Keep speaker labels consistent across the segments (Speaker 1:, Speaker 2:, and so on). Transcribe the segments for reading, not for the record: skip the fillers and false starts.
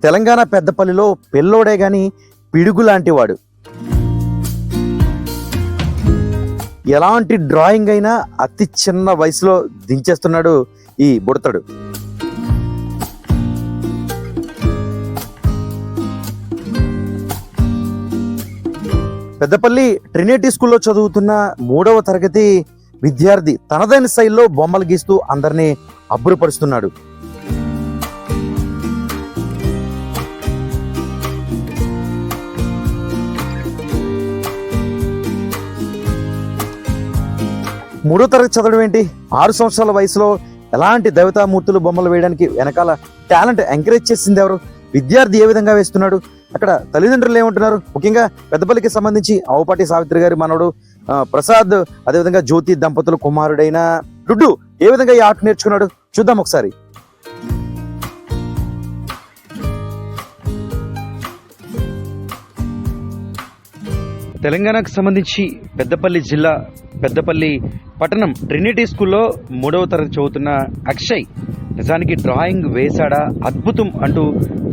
Speaker 1: తెలంగాణ పెద్దపల్లిలో పెల్లోడే గాని పిడుగు లాంటి వాడు. ఎలాంటి డ్రాయింగ్ అయినా అతి చిన్న వయసులో దించేస్తున్నాడు ఈ బుడతడు. పెద్దపల్లి ట్రినిటీ స్కూల్లో చదువుతున్న 3వ తరగతి విద్యార్థి తనదైన శైలిలో బొమ్మలు గీస్తూ అందరినీ అబ్బురపరుస్తున్నాడు. మూడో తరగతి చదవడం ఏంటి, 6 సంవత్సరాల వయసులో ఎలాంటి దేవతామూర్తులు బొమ్మలు వేయడానికి వెనకాల టాలెంట్ ఎంకరేజ్ చేసింది ఎవరు, విద్యార్థి ఏ విధంగా వేస్తున్నాడు, అక్కడ తల్లిదండ్రులు ఏమంటున్నారు, ముఖ్యంగా పెద్దపల్లికి సంబంధించి ఆవుపాటి సావిత్రి గారి మనవడు ప్రసాద్, అదేవిధంగా జ్యోతి దంపతుల కుమారుడైన డుడ్డు ఏ విధంగా ఈ ఆర్ట్ నేర్చుకున్నాడు చూద్దాం ఒకసారి. తెలంగాణకు సంబంధించి పెద్దపల్లి జిల్లా పెద్దపల్లి పట్టణం ట్రినిటీ స్కూల్లో 3వ తరగతి చదువుతున్న అక్షయ్ నిజానికి డ్రాయింగ్ వేశాడా అద్భుతం అంటూ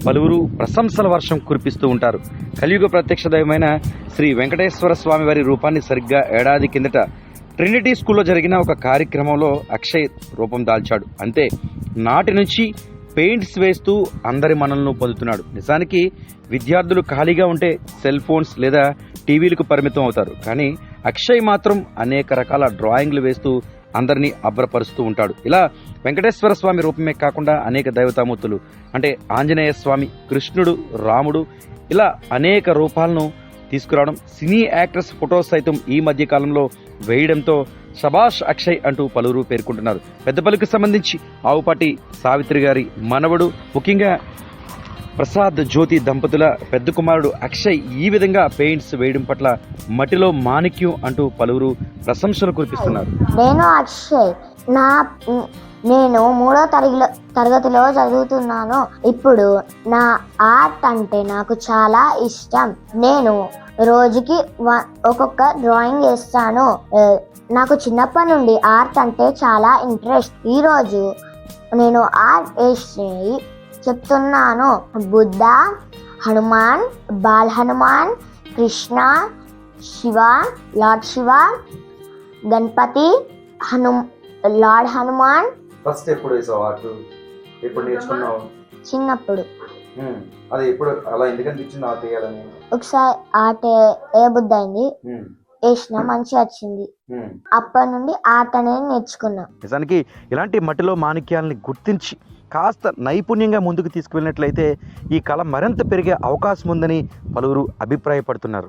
Speaker 1: పలువురు ప్రశంసల వర్షం కురిపిస్తూ ఉంటారు. కలియుగ ప్రత్యక్ష దైవమైన శ్రీ వెంకటేశ్వర స్వామి వారి రూపాన్ని సరిగ్గా ఏడాది కిందట ట్రినిటీ స్కూల్లో జరిగిన ఒక కార్యక్రమంలో అక్షయ్ రూపం దాల్చాడు. అంతే, నాటి నుంచి పెయింట్స్ వేస్తూ అందరి మనల్ని పొందుతున్నాడు. నిజానికి విద్యార్థులు ఖాళీగా ఉంటే సెల్ ఫోన్స్ లేదా టీవీలకు పరిమితం అవుతారు, కానీ అక్షయ్ మాత్రం అనేక రకాల డ్రాయింగ్లు వేస్తూ అందరినీ అభ్రపరుస్తూ ఉంటాడు. ఇలా వెంకటేశ్వర స్వామి రూపమే కాకుండా అనేక దేవతామూర్తులు అంటే ఆంజనేయ స్వామి, కృష్ణుడు, రాముడు ఇలా అనేక రూపాలను తీసుకురావడం, సినీ యాక్టర్స్ ఫొటోస్ సైతం ఈ మధ్య కాలంలో వేయడంతో శబాష్ అక్షయ్ అంటూ పలువురు పేర్కొంటున్నారు. పెద్దపల్లికి సంబంధించి ఆవుపాటి సావిత్రి గారి మనవడు, ముఖ్యంగా ప్రసాద్ జ్యోతి దంపతుల పెద్ద కుమారుడు అక్షయ్ ఈ విధంగా పెయింట్స్ వేయడం పట్ల మట్టిలో మాణిక్యం అంటూ పలువురు ప్రశంసలు కురిపిస్తున్నారు.
Speaker 2: నేను అక్షయ్, నేను 3వ తరగతిలో చదువుతున్నాను. ఇప్పుడు నా ఆర్ట్ అంటే నాకు చాలా ఇష్టం. నేను రోజుకి ఒక్కొక్క డ్రాయింగ్ వేస్తాను. నాకు చిన్నప్పటి నుండి ఆర్ట్ అంటే చాలా ఇంట్రెస్ట్. ఈరోజు నేను ఆర్ట్ వేసి చెప్తున్నాను. Buddha, Hanuman, Bal Hanuman, Krishna, Shiva, Lord Shiva, Ganapati, Lord Hanuman.
Speaker 1: First ఎప్పుడు వేసావు ఆర్ట్? ఎప్పుడు నేర్చుకున్నావు?
Speaker 2: చిన్నప్పుడు.
Speaker 1: అది ఎప్పుడు అలా ఎందుకు అనిపించింది ఆర్ట్ వేయాలని?
Speaker 2: ఒకసారి ఆర్ట్ ఏ బుద్ధి అయింది, వేసిన మంచిగా వచ్చింది. అప్పటి నుండి ఆర్ట్ అనేది నేర్చుకున్నా.
Speaker 1: నిజానికి ఇలాంటి మట్టిలో మాణిక్యాలని గుర్తించి కాస్త నైపుణ్యంగా ముందుకు తీసుకువెళ్ళినట్లయితే ఈ కళ మరింత పెరిగే అవకాశం ఉందని పలువురు అభిప్రాయపడుతున్నారు.